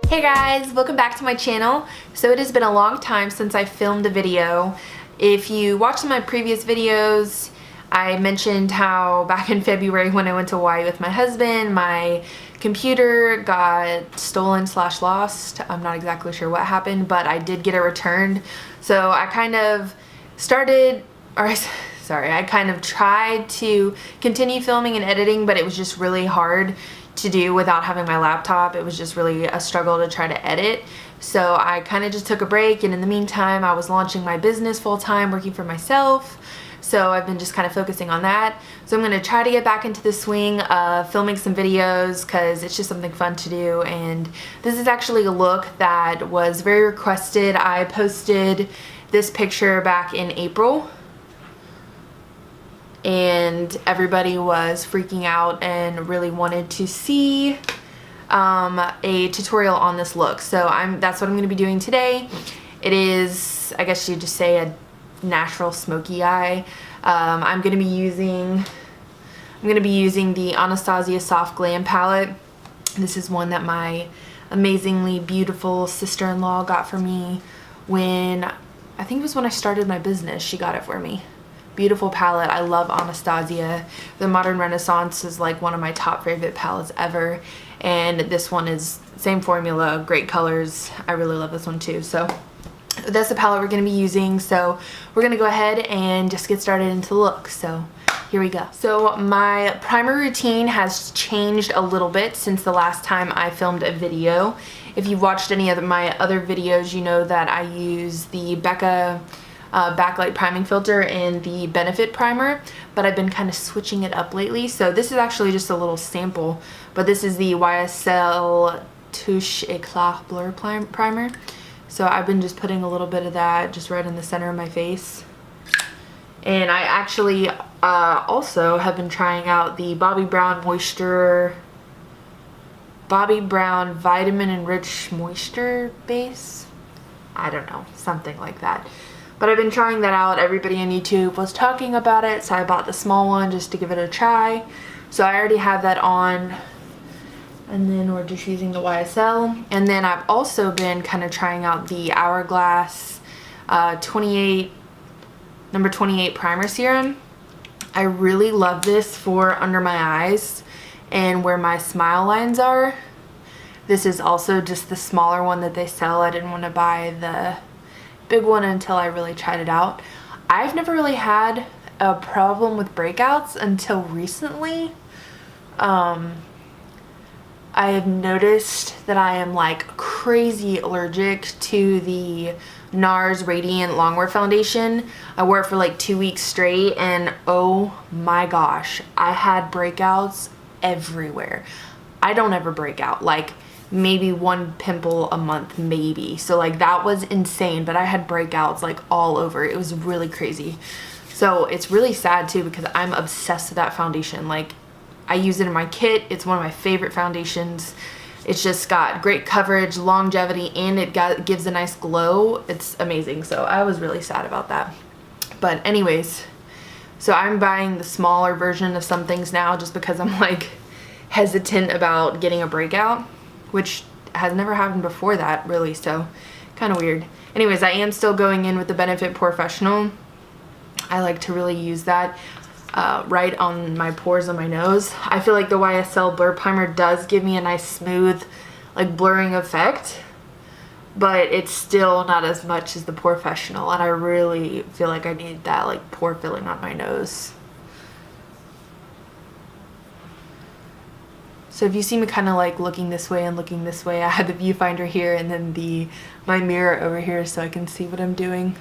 Hey guys, welcome back to my channel. So it has been a long time since I filmed a video. If you watched my previous videos, I mentioned how back in February when I went to Hawaii with my husband, my computer got stolen / lost. I'm not exactly sure what happened, but I did get it returned. So I kind of I kind of tried to continue filming and editing, but it was just really hard to do without having my laptop. It was just really a struggle to try to edit. So I kind of just took a break, and in the meantime I was launching my business full-time, working for myself. So I've been just kind of focusing on that. So I'm going to try to get back into the swing of filming some videos because it's just something fun to do. And this is actually a look that was very requested. I posted this picture back in April and everybody was freaking out and really wanted to see a tutorial on this look. So that's what I'm going to be doing today. It is, I guess you'd just say, a natural smoky eye. I'm going to be using the Anastasia Soft Glam palette. This is one that my amazingly beautiful sister-in-law got for me when, I think it was when I started my business. She got it for me. Beautiful palette. I love Anastasia. The Modern Renaissance is like one of my top favorite palettes ever, and this one is same formula, great colors. I really love this one too. So that's the palette we're going to be using. So we're going to go ahead and just get started into the look. So here we go. So my primer routine has changed a little bit since the last time I filmed a video. If you've watched any of my other videos, you know that I use the Becca backlight priming filter and the Benefit primer, but I've been kind of switching it up lately. So this is actually just a little sample, but this is the YSL Touche Elcat Blur primer. So I've been just putting a little bit of that just right in the center of my face. And I actually also have been trying out the Bobbi Brown Vitamin Enriched Moisture Base. I don't know, something like that. But I've been trying that out. Everybody on YouTube was talking about it, so I bought the small one just to give it a try. So I already have that on. And then we're just using the YSL. And then I've also been kind of trying out the Hourglass number 28 primer serum. I really love this for under my eyes and where my smile lines are. This is also just the smaller one that they sell. I didn't want to buy the big one until I really tried it out. I've never really had a problem with breakouts until recently. I have noticed that I am like crazy allergic to the NARS Radiant Longwear Foundation. I wore it for like 2 weeks straight, and oh my gosh, I had breakouts everywhere. I don't ever break out, like maybe one pimple a month maybe. So like that was insane, but I had breakouts like all over. It was really crazy. So it's really sad too because I'm obsessed with that foundation. Like I use it in my kit. It's one of my favorite foundations. It's just got great coverage, longevity, and it gives a nice glow. It's amazing. So I was really sad about that. But anyways, so I'm buying the smaller version of some things now just because I'm like hesitant about getting a breakout, which has never happened before that really, so kind of weird. Anyways, I am still going in with the Benefit Porefessional. I like to really use that right on my pores on my nose. I feel like the YSL Blur Primer does give me a nice smooth like blurring effect, but it's still not as much as the Porefessional, and I really feel like I need that like pore filling on my nose. So if you see me kind of like looking this way and looking this way, I had the viewfinder here and then my mirror over here so I can see what I'm doing.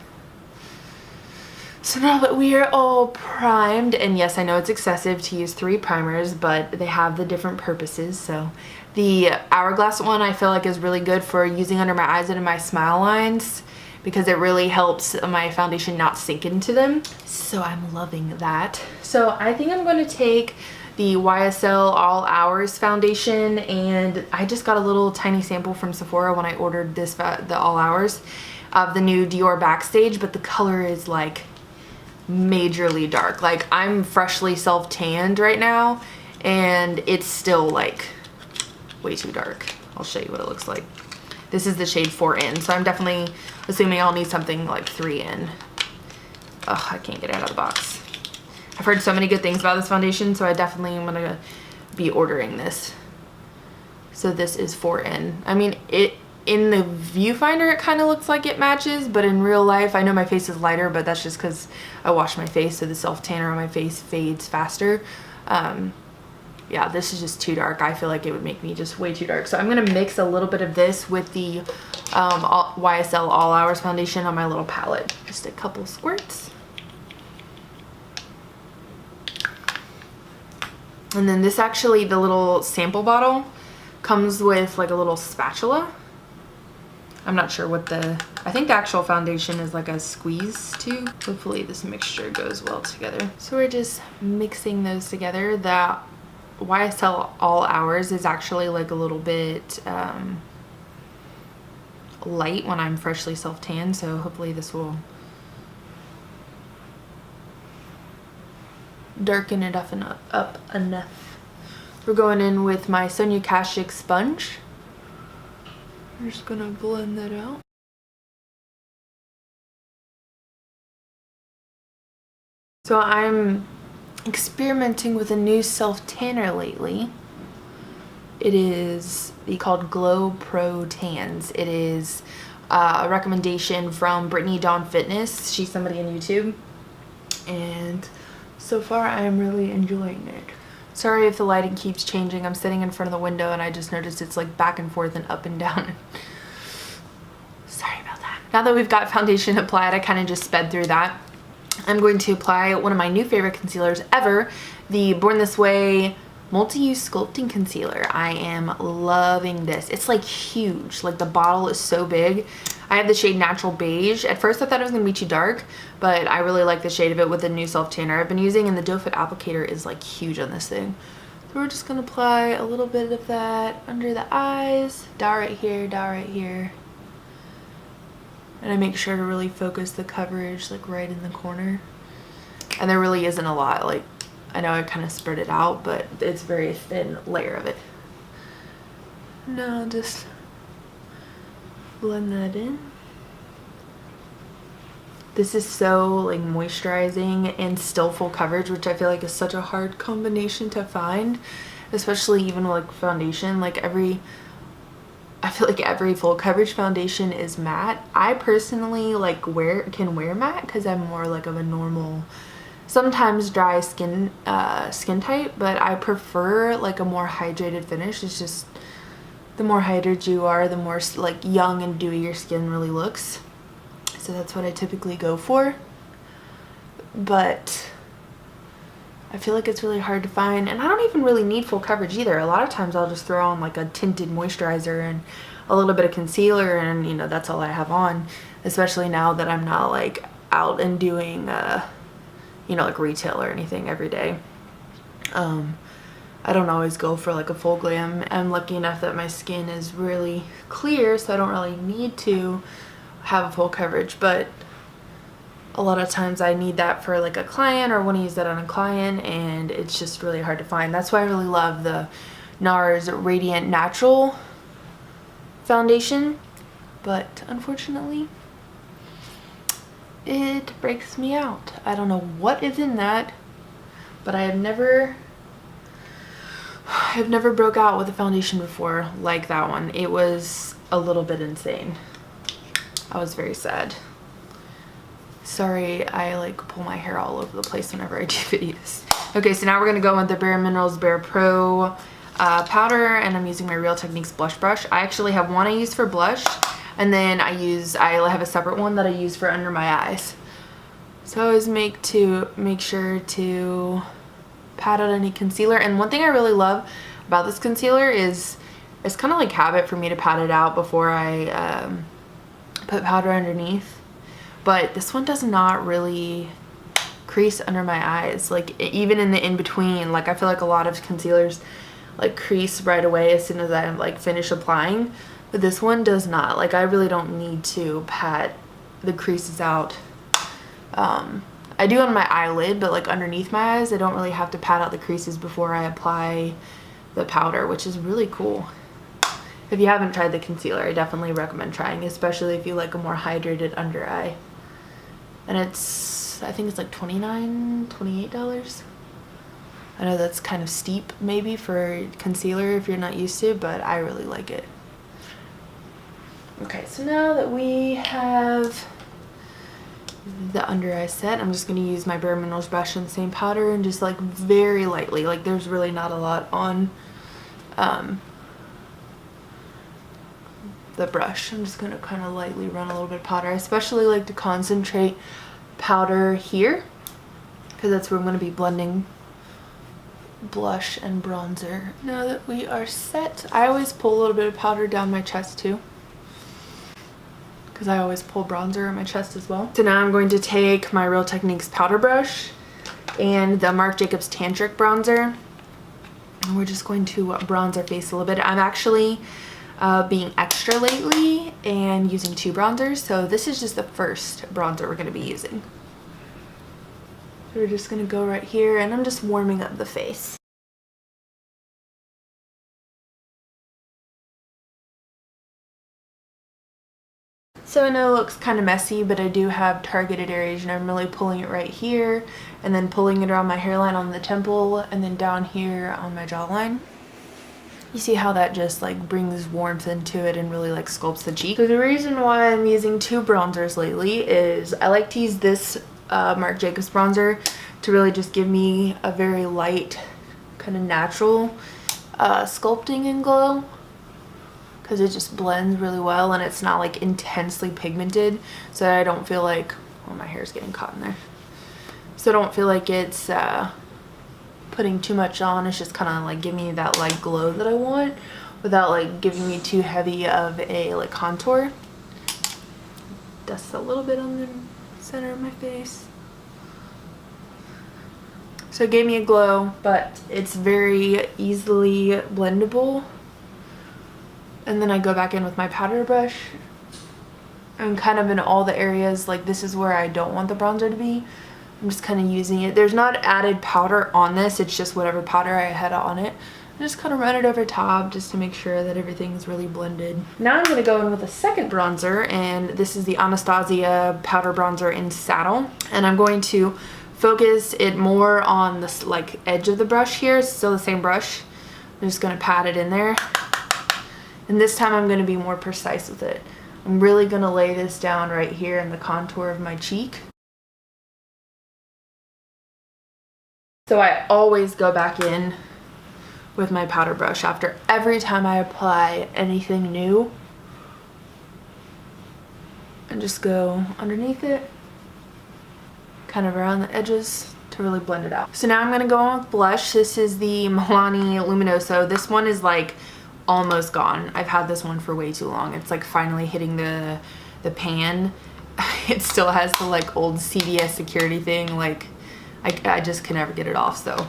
So now that we are all primed, and yes, I know it's excessive to use 3 primers, but they have the different purposes. So the Hourglass one I feel like is really good for using under my eyes and in my smile lines because it really helps my foundation not sink into them. So I'm loving that. So I think I'm going to take the YSL All Hours Foundation, and I just got a little tiny sample from Sephora when I ordered this, the All Hours, of the new Dior Backstage, but the color is like majorly dark. Like I'm freshly self-tanned right now and it's still like way too dark. I'll show you what it looks like. This is the shade 4N, so I'm definitely assuming I'll need something like 3N. Ugh, I can't get it out of the box. I've heard so many good things about this foundation, so I definitely am gonna be ordering this. So this is 4N. I mean, in the viewfinder it kind of looks like it matches, but in real life, I know my face is lighter, but that's just because I wash my face, so the self tanner on my face fades faster. Yeah, this is just too dark. I feel like it would make me just way too dark. So I'm gonna mix a little bit of this with the YSL All Hours foundation on my little palette. Just a couple squirts. And then this actually, the little sample bottle comes with like a little spatula. I'm not sure what I think the actual foundation is like a squeeze tube. Hopefully this mixture goes well together. So we're just mixing those together. The YSL All Hours is actually like a little bit light when I'm freshly self-tanned, so hopefully this will darken it up enough. We're going in with my Sonia Kashuk sponge. I'm just gonna blend that out. So I'm experimenting with a new self-tanner lately. It is called Glow Pro Tans. It is a recommendation from Brittany Dawn Fitness. She's somebody on YouTube, and so far I'm really enjoying it. Sorry if the lighting keeps changing. I'm sitting in front of the window and I just noticed it's like back and forth and up and down. Sorry about that. Now that we've got foundation applied, I kind of just sped through that. I'm going to apply one of my new favorite concealers ever, the Born This Way Multi-Use Sculpting Concealer. I am loving this. It's like huge. Like the bottle is so big. I have the shade Natural Beige. At first I thought it was going to be too dark, but I really like the shade of it with the new self tanner I've been using, and the doe foot applicator is like huge on this thing. So we're just going to apply a little bit of that under the eyes. Dot right here, dot right here. And I make sure to really focus the coverage like right in the corner. And there really isn't a lot. Like, I know I kind of spread it out, but it's a very thin layer of it. Now just blend that in. This is so like moisturizing and still full coverage, which I feel like is such a hard combination to find, especially even with like foundation. Like I feel like every full coverage foundation is matte. I personally like can wear matte because I'm more like of a normal, sometimes dry skin type, but I prefer like a more hydrated finish. It's just the more hydrated you are, the more like young and dewy your skin really looks. So that's what I typically go for. But I feel like it's really hard to find, and I don't even really need full coverage either. A lot of times I'll just throw on like a tinted moisturizer and a little bit of concealer, and you know, that's all I have on, especially now that I'm not like out and doing you know, like retail or anything every day. I don't always go for like a full glam. I'm lucky enough that my skin is really clear, so I don't really need to have a full coverage, but a lot of times I need that for like a client or want to use that on a client, and it's just really hard to find. That's why I really love the NARS Radiant Natural foundation, but unfortunately it breaks me out. I don't know what is in that, but I've never broke out with a foundation before like that one. It was a little bit insane. I was very sad. Sorry, I like pull my hair all over the place whenever I do videos. Okay, so now we're gonna go with the Bareminerals BarePro powder, and I'm using my Real Techniques blush brush. I actually have one I use for blush, and then I have a separate one that I use for under my eyes. So I always make sure to pat out any concealer. And one thing I really love about this concealer is it's kind of like habit for me to pat it out before I put powder underneath. But this one does not really crease under my eyes, like even in the in-between. Like I feel like a lot of concealers like crease right away as soon as I like finish applying, but this one does not. Like I really don't need to pat the creases out. I do on my eyelid, but like underneath my eyes I don't really have to pat out the creases before I apply the powder, which is really cool. If you haven't tried the concealer, I definitely recommend trying, especially if you like a more hydrated under eye. And it's, I think it's like $29, $28. I know that's kind of steep maybe for concealer if you're not used to, but I really like it. Okay, so now that we have the under eye set, I'm just going to use my Bareminerals brush in the same powder and just like very lightly, like there's really not a lot on the brush. I'm just going to kind of lightly run a little bit of powder. I especially like to concentrate powder here because that's where I'm going to be blending blush and bronzer. Now that we are set, I always pull a little bit of powder down my chest too, because I always pull bronzer on my chest as well. So now I'm going to take my Real Techniques powder brush and the Marc Jacobs Tantric bronzer, and we're just going to bronze our face a little bit. I'm actually being extra lately and using 2 bronzers, so this is just the first bronzer we're going to be using. So we're just going to go right here, and I'm just warming up the face. So I know it looks kind of messy, but I do have targeted areas, and I'm really pulling it right here and then pulling it around my hairline on the temple and then down here on my jawline. You see how that just like brings warmth into it and really like sculpts the cheek. So the reason why I'm using 2 bronzers lately is I like to use this Marc Jacobs bronzer to really just give me a very light, kind of natural sculpting and glow, because it just blends really well and it's not like intensely pigmented, so I don't feel like, oh, my hair's getting caught in there, so I don't feel like it's putting too much on. It's just kind of like giving me that light glow that I want without like giving me too heavy of a like contour. Dust a little bit on the center of my face. So it gave me a glow, but it's very easily blendable. And then I go back in with my powder brush and kind of in all the areas, like this is where I don't want the bronzer to be, I'm just kind of using it. There's not added powder on this, it's just whatever powder I had on it. I just kind of run it over top just to make sure that everything's really blended. Now I'm going to go in with a second bronzer, and this is the Anastasia powder bronzer in Saddle, and I'm going to focus it more on this like edge of the brush here. It's still the same brush. I'm just going to pat it in there, and this time I'm going to be more precise with it. I'm really going to lay this down right here in the contour of my cheek. So I always go back in with my powder brush after every time I apply anything new, and just go underneath it, kind of around the edges to really blend it out. So now I'm going to go on with blush. This is the Milani Luminoso. This one is like almost gone. I've had this one for way too long. It's like finally hitting the pan. It still has the like old CVS security thing, like I just can never get it off, so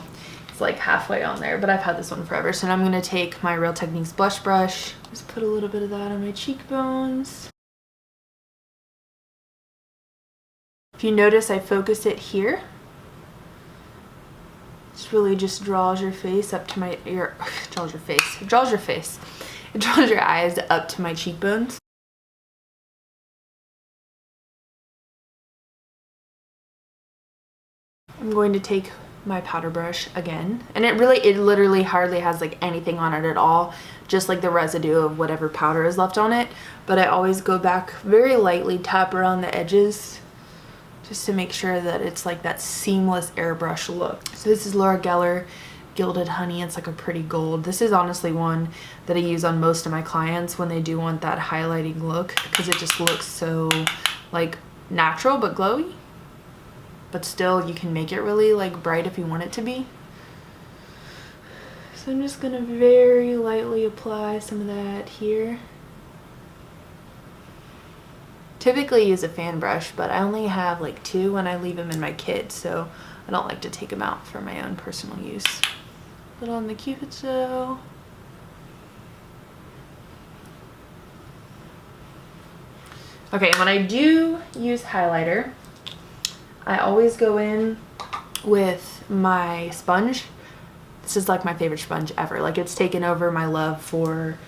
it's like halfway on there, but I've had this one forever. So now I'm going to take my Real Techniques blush brush, just put a little bit of that on my cheekbones. If you notice, I focus it here. This really just draws your face up to my ear. Draws your face. It draws your face. It draws your eyes up to my cheekbones. I'm going to take my powder brush again, and it literally hardly has like anything on it at all, just like the residue of whatever powder is left on it, but I always go back very lightly, tap around the edges just to make sure that it's like that seamless airbrush look. So this is Laura Geller Gilded Honey. It's like a pretty gold. This is honestly one that I use on most of my clients when they do want that highlighting look, because it just looks so like natural but glowy. But still, you can make it really like bright if you want it to be. So I'm just gonna very lightly apply some of that here. Typically use a fan brush, but I only have like 2 and I leave them in my kit, so I don't like to take them out for my own personal use. Put on the Cupid's bow. Okay, when I do use highlighter, I always go in with my sponge. This is like my favorite sponge ever. Like, it's taken over my love for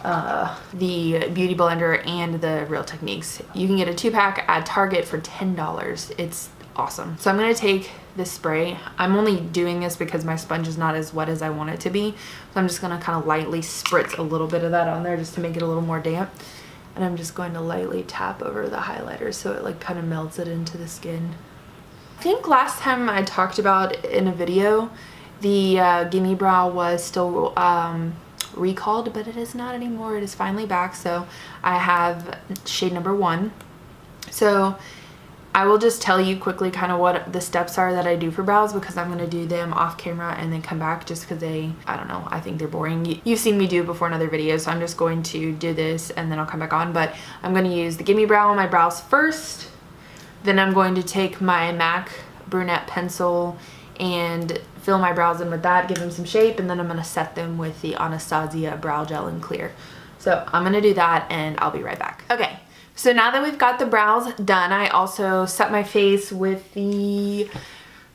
the Beauty Blender and the Real Techniques. You can get a 2-pack at Target for $10. It's awesome. So I'm going to take this spray. I'm only doing this because my sponge is not as wet as I want it to be. So I'm just going to kind of lightly spritz a little bit of that on there just to make it a little more damp. And I'm just going to lightly tap over the highlighter so it like kind of melts it into the skin. I think last time I talked about in a video, the Gimme Brow was still recalled, but it is not anymore. It is finally back. So I have shade number 1. So I will just tell you quickly kind of what the steps are that I do for brows, because I'm going to do them off camera and then come back just because I don't know, I think they're boring. You've seen me do it before in other videos, so I'm just going to do this and then I'll come back on. But I'm going to use the Gimme Brow on my brows first. Then I'm going to take my MAC Brunette pencil and fill my brows in with that, give them some shape, and then I'm going to set them with the Anastasia Brow Gel in Clear. So I'm going to do that and I'll be right back. Okay. So now that we've got the brows done, I also set my face with the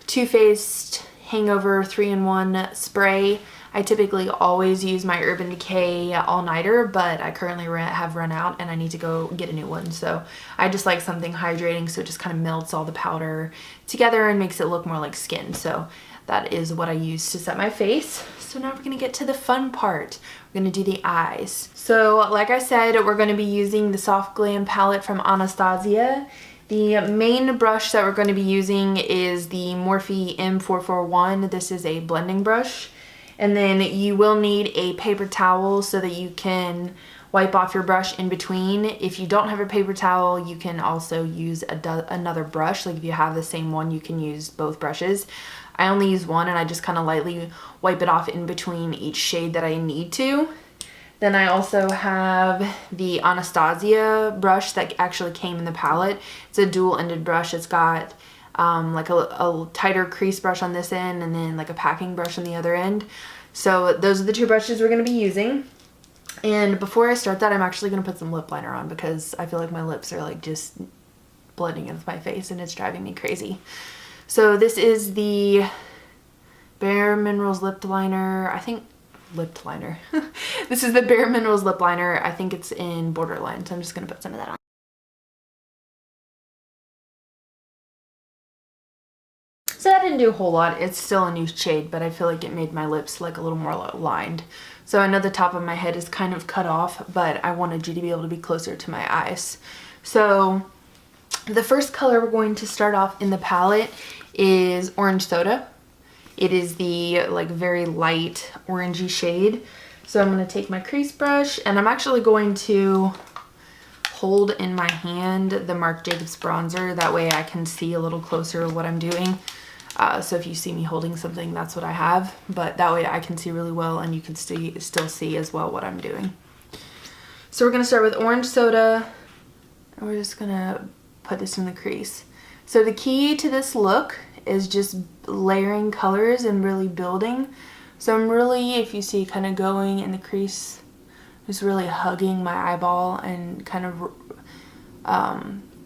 TooFaced Hangover 3-in-1 spray. I typically always use my Urban Decay all-nighter, but I currently have run out and I need to go get a new one. So I just like something hydrating, so it just kind of melts all the powder together and makes it look more like skin. So that is what I use to set my face. So now we're gonna get to the fun part. We're gonna do the eyes. So like I said, we're gonna be using the Soft Glam palette from Anastasia. The main brush that we're gonna be using is the Morphe M441. This is a blending brush. And then you will need a paper towel so that you can wipe off your brush in between. If you don't have a paper towel, you can also use another brush. Like if you have the same one, you can use both brushes. I only use one and I just kind of lightly wipe it off in between each shade that I need to. Then I also have the Anastasia brush that actually came in the palette. It's a dual-ended brush. It's got like a tighter crease brush on this end and then like a packing brush on the other end. So those are the 2 brushes we're going to be using. And before I start that, I'm actually going to put some lip liner on because I feel like my lips are like just blending into my face and it's driving me crazy. So this is the Bareminerals lip liner. I think lip liner. This is the Bareminerals lip liner. I think it's in Borderline, so I'm just going to put some of that on. So that didn't do a whole lot. It's still a nude shade, but I feel like it made my lips like a little more lined. So I know the top of my head is kind of cut off, but I wanted you to be able to be closer to my eyes. So the first color we're going to start off in the palette is Orange Soda. It is the like very light orangey shade. So I'm going to take my crease brush and I'm actually going to hold in my hand the Marc Jacobs bronzer. That way I can see a little closer what I'm doing. So if you see me holding something, that's what I have. But that way I can see really well and you can still see as well what I'm doing. So we're going to start with Orange Soda. And we're just going to put this in the crease. So the key to this look is just layering colors and really building. So I'm really, if you see, kind of going in the crease, just really hugging my eyeball and kind of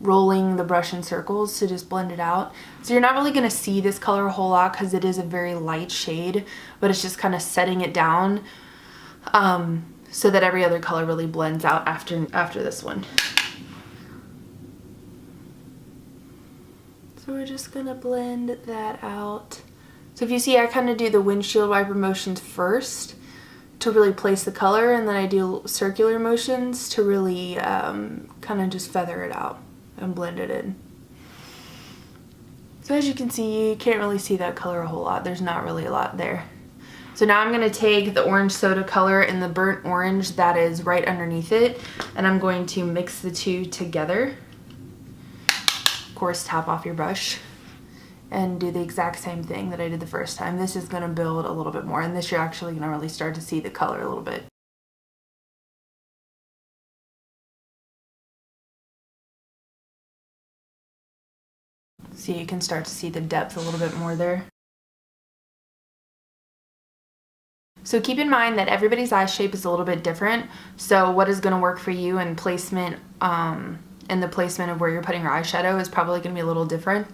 rolling the brush in circles to just blend it out. So you're not really going to see this color a whole lot because it is a very light shade, but it's just kind of setting it down so that every other color really blends out after this one. So we're just going to blend that out. So if you see, I kind of do the windshield wiper motions first to really place the color, and then I do circular motions to really kind of just feather it out and blend it in. So as you can see, you can't really see that color a whole lot. There's not really a lot there. So now I'm going to take the Orange Soda color and the burnt orange that is right underneath it, and I'm going to mix the 2 together. Of course, tap off your brush and do the exact same thing that I did the first time. This is going to build a little bit more, and this you're actually going to really start to see the color a little bit. See, you can start to see the depth a little bit more there. So keep in mind that everybody's eye shape is a little bit different. So what is going to work for you and placement and the placement of where you're putting your eyeshadow is probably going to be a little different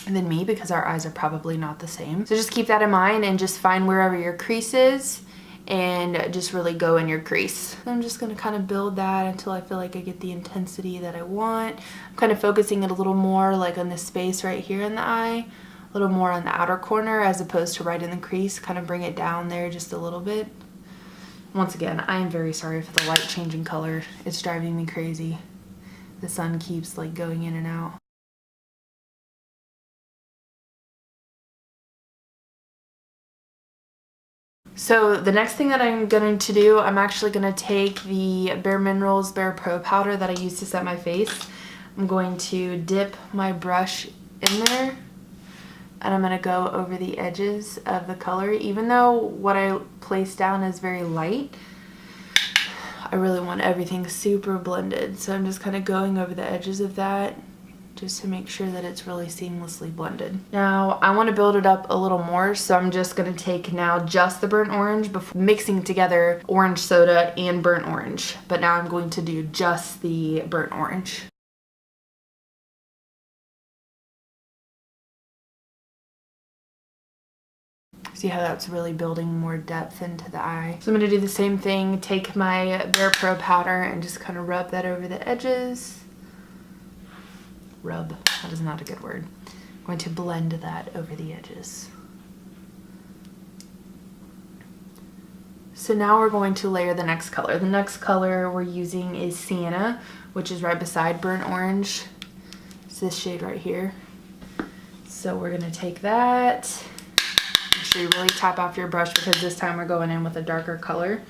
than me because our eyes are probably not the same. So just keep that in mind and just find wherever your crease is and just really go in your crease. I'm just going to kind of build that until I feel like I get the intensity that I want. I'm kind of focusing it a little more like on this space right here in the eye, a little more on the outer corner as opposed to right in the crease. Kind of bring it down there just a little bit. Once again, I am very sorry for the light changing color. It's driving me crazy. The sun keeps like going in and out. So the next thing that I'm going to do, I'm actually going to take the Bareminerals BarePro powder that I use to set my face. I'm going to dip my brush in there, and I'm going to go over the edges of the color. Even though what I placed down is very light, I really want everything super blended. So I'm just kind of going over the edges of that just to make sure that it's really seamlessly blended. Now I want to build it up a little more, so I'm just going to take now just the burnt orange before mixing together orange soda and burnt orange. But now I'm going to do just the burnt orange. See how that's really building more depth into the eye. So I'm going to do the same thing, take my BarePro powder and just kind of rub that over the edges. Rub, that is not a good word. I'm going to blend that over the edges. So now we're going to layer the next color. The next color we're using is Sienna, which is right beside burnt orange. It's this shade right here. So we're going to take that. Make sure you really tap off your brush because this time we're going in with a darker color.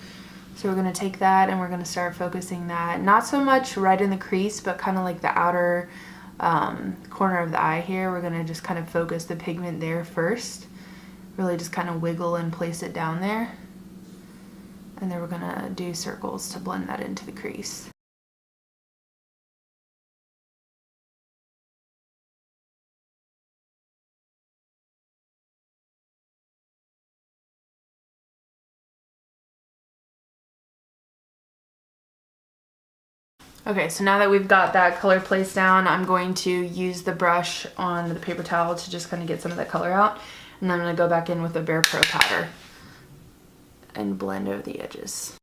So we're going to take that and we're going to start focusing that, not so much right in the crease, but kind of like the outer corner of the eye here. We're going to just kind of focus the pigment there first. Really just kind of wiggle and place it down there. And then we're going to do circles to blend that into the crease. Okay, so now that we've got that color placed down, I'm going to use the brush on the paper towel to just kind of get some of that color out. And then I'm going to go back in with the BarePro powder and blend over the edges.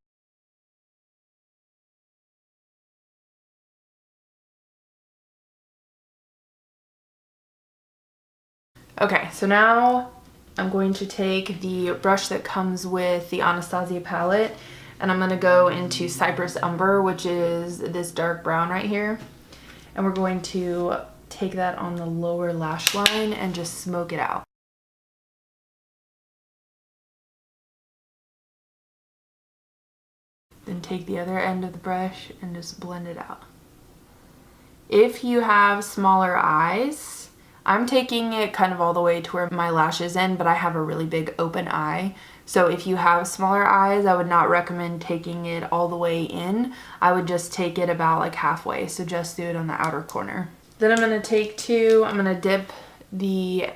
Okay, so now I'm going to take the brush that comes with the Anastasia palette, and I'm going to go into Cypress Umber, which is this dark brown right here. And we're going to take that on the lower lash line and just smoke it out. Then take the other end of the brush and just blend it out. If you have smaller eyes, I'm taking it kind of all the way to where my lashes end, but I have a really big open eye. So if you have smaller eyes, I would not recommend taking it all the way in. I would just take it about like halfway. So just do it on the outer corner. Then I'm going to I'm going to dip the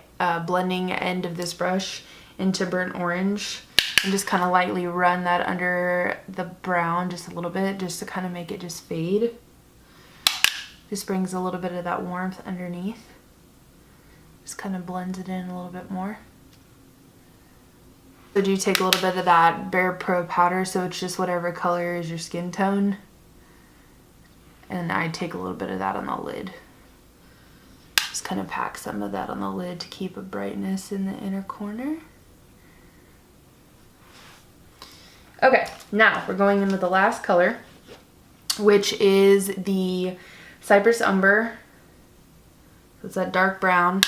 blending end of this brush into burnt orange and just kind of lightly run that under the brown just a little bit, just to kind of make it just fade. Just brings a little bit of that warmth underneath. Just kind of blends it in a little bit more. So do take a little bit of that BarePro powder, so it's just whatever color is your skin tone. And I take a little bit of that on the lid. Just kind of pack some of that on the lid to keep a brightness in the inner corner. Okay, now we're going in with the last color, which is the Cypress Umber. So it's that dark brown.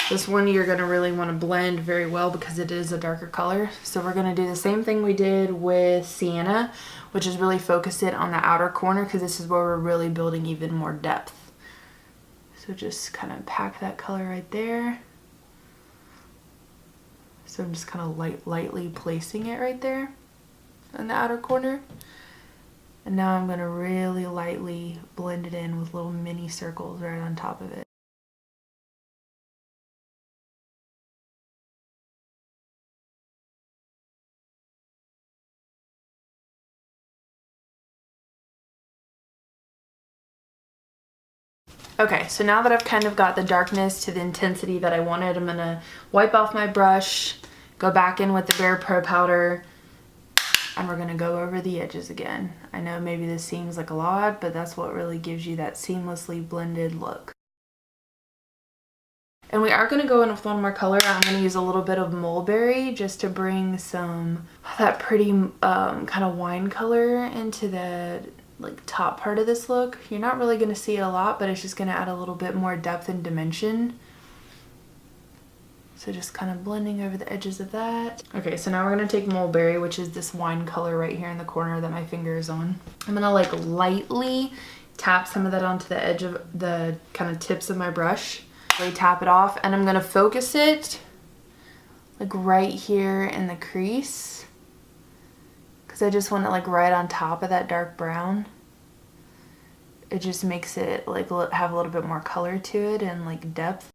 This one you're going to really want to blend very well because it is a darker color. So we're going to do the same thing we did with Sienna, which is really focus it on the outer corner because this is where we're really building even more depth. So just kind of pack that color right there. So I'm just kind of lightly placing it right there in the outer corner. And now I'm going to really lightly blend it in with little mini circles right on top of it. Okay, so now that I've kind of got the darkness to the intensity that I wanted, I'm going to wipe off my brush, Go back in with the BarePro powder, and we're gonna go over the edges again. I know maybe this seems like a lot, but that's what really gives you that seamlessly blended look. And we are gonna go in with one more color. I'm gonna use a little bit of Mulberry just to bring some that pretty kind of wine color into the like top part of this look. You're not really gonna see it a lot, but it's just gonna add a little bit more depth and dimension. So just kind of blending over the edges of that. Okay, so now we're gonna take Mulberry, which is this wine color right here in the corner that my finger is on. I'm gonna like lightly tap some of that onto the edge of the kind of tips of my brush. Really tap it off, and I'm gonna focus it like right here in the crease, because I just want it like right on top of that dark brown. It just makes it like have a little bit more color to it and like depth.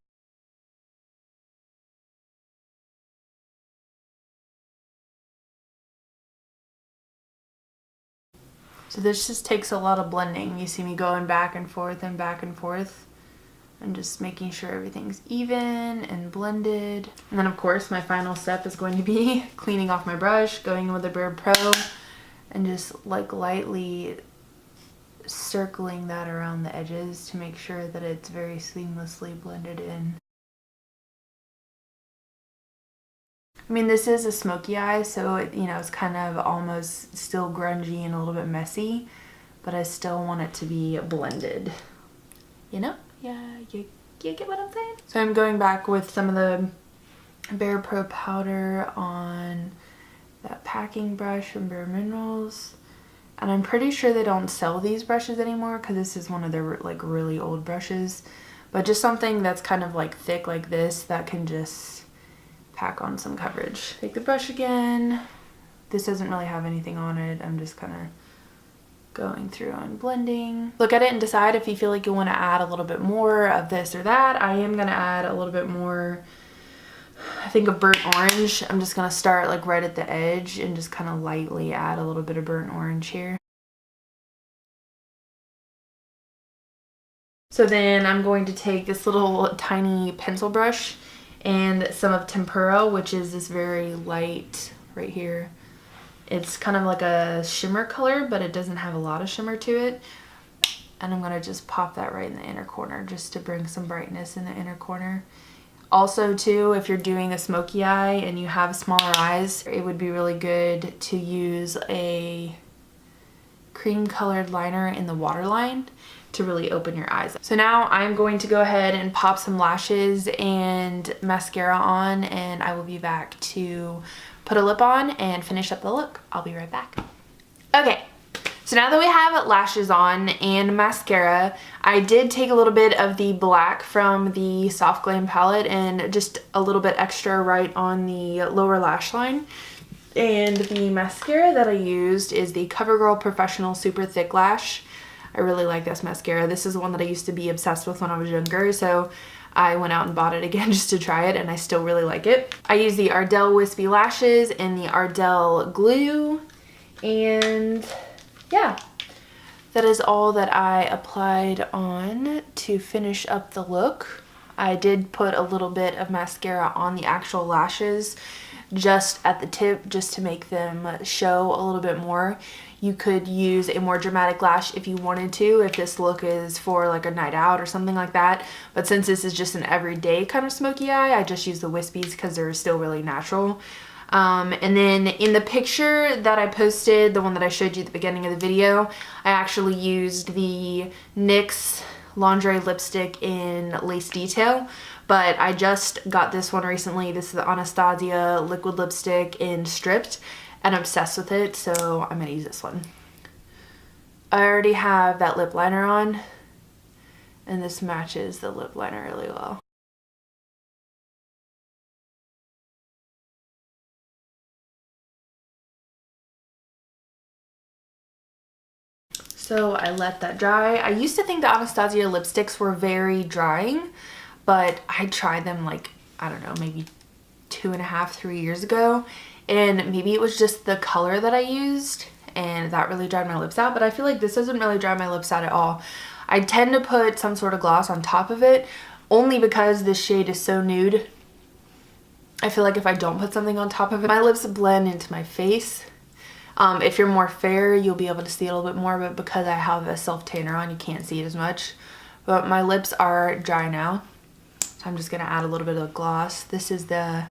So this just takes a lot of blending. You see me going back and forth and back and forth, and just making sure everything's even and blended. And then of course my final step is going to be cleaning off my brush, going in with the BarePro, and just like lightly circling that around the edges to make sure that it's very seamlessly blended in. I mean, this is a smoky eye, so it, you know, it's kind of almost still grungy and a little bit messy, but I still want it to be blended, you know? Yeah, you get what I'm saying? So I'm going back with some of the BarePro powder on that packing brush from Bareminerals. And I'm pretty sure they don't sell these brushes anymore because this is one of their like really old brushes. But just something that's kind of like thick like this that can just pack on some coverage. Take the brush again. This doesn't really have anything on it. I'm just kind of going through and blending. Look at it and decide if you feel like you want to add a little bit more of this or that. I am going to add a little bit more, I think, of burnt orange. I'm just going to start like right at the edge and just kind of lightly add a little bit of burnt orange here. So then I'm going to take this little tiny pencil brush and some of Tempera, which is this very light right here. It's kind of like a shimmer color, but it doesn't have a lot of shimmer to it. And I'm gonna just pop that right in the inner corner just to bring some brightness in the inner corner. Also too, if you're doing a smoky eye and you have smaller eyes, it would be really good to use a cream colored liner in the waterline to really open your eyes. So now I'm going to go ahead and pop some lashes and mascara on, and I will be back to put a lip on and finish up the look. I'll be right back. Okay, so now that we have lashes on and mascara, I did take a little bit of the black from the Soft Glam palette and just a little bit extra right on the lower lash line. And the mascara that I used is the Covergirl Porefessional Super Thick Lash. I really like this mascara. This is one that I used to be obsessed with when I was younger, so I went out and bought it again just to try it, and I still really like it. I use the Ardell Wispie lashes and the Ardell glue, and yeah, that is all that I applied on to finish up the look. I did put a little bit of mascara on the actual lashes just at the tip, just to make them show a little bit more. You could use a more dramatic lash if you wanted to, if this look is for like a night out or something like that. But since this is just an everyday kind of smoky eye, I just use the Wispies because they're still really natural. And then in the picture that I posted, the one that I showed you at the beginning of the video, I actually used the NYX Lingerie lipstick in Lace Detail. But I just got this one recently. This is the Anastasia liquid lipstick in Stripped, and I'm obsessed with it, so I'm gonna use this one. I already have that lip liner on, and this matches the lip liner really well. So I let that dry. I used to think the Anastasia lipsticks were very drying, but I tried them like, I don't know, maybe 2.5, 3 years ago. And maybe it was just the color that I used and that really dried my lips out, but I feel like this doesn't really dry my lips out at all. I tend to put some sort of gloss on top of it only because this shade is so nude I feel like if I don't put something on top of it, my lips blend into my face. If you're more fair, you'll be able to see it a little bit more, but because I have a self-tanner on, you can't see it as much. But my lips are dry now, so I'm just gonna add a little bit of gloss. This is the,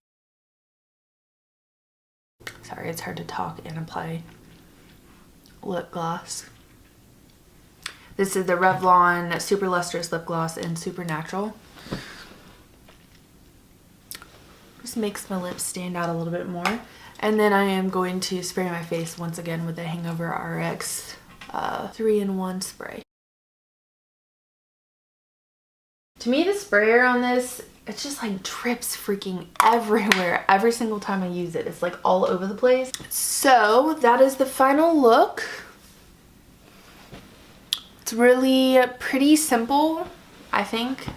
sorry, it's hard to talk and apply lip gloss. This is the Revlon Super Lustrous Lip Gloss in Supernatural. Just makes my lips stand out a little bit more. And then I am going to spray my face once again with the Hangover RX 3-in-1 spray. To me, the sprayer on this, it just like drips freaking everywhere every single time I use it. It's like all over the place. So that is the final look. It's really pretty simple, I think.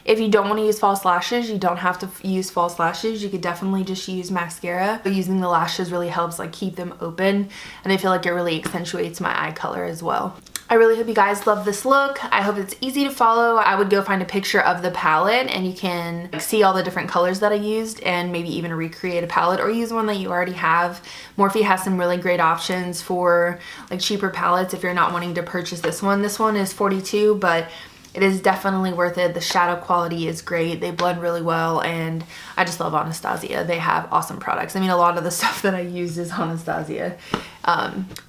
If you don't want to use false lashes, you don't have to use false lashes. You could definitely just use mascara. But using the lashes really helps like keep them open, and I feel like it really accentuates my eye color as well. I really hope you guys love this look. I hope it's easy to follow. I would go find a picture of the palette and you can like, see all the different colors that I used and maybe even recreate a palette or use one that you already have. Morphe has some really great options for like cheaper palettes if you're not wanting to purchase this one. This one is $42, but it is definitely worth it. The shadow quality is great. They blend really well, and I just love Anastasia. They have awesome products. I mean, a lot of the stuff that I use is Anastasia.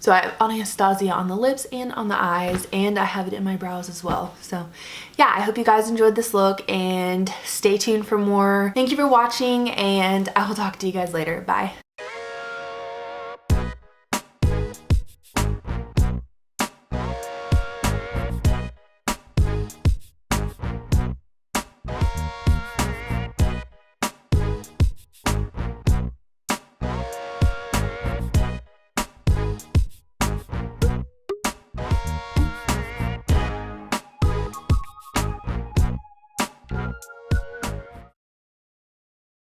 So I have Anastasia on the lips and on the eyes, and I have it in my brows as well. So yeah, I hope you guys enjoyed this look, and stay tuned for more. Thank you for watching, and I will talk to you guys later. Bye.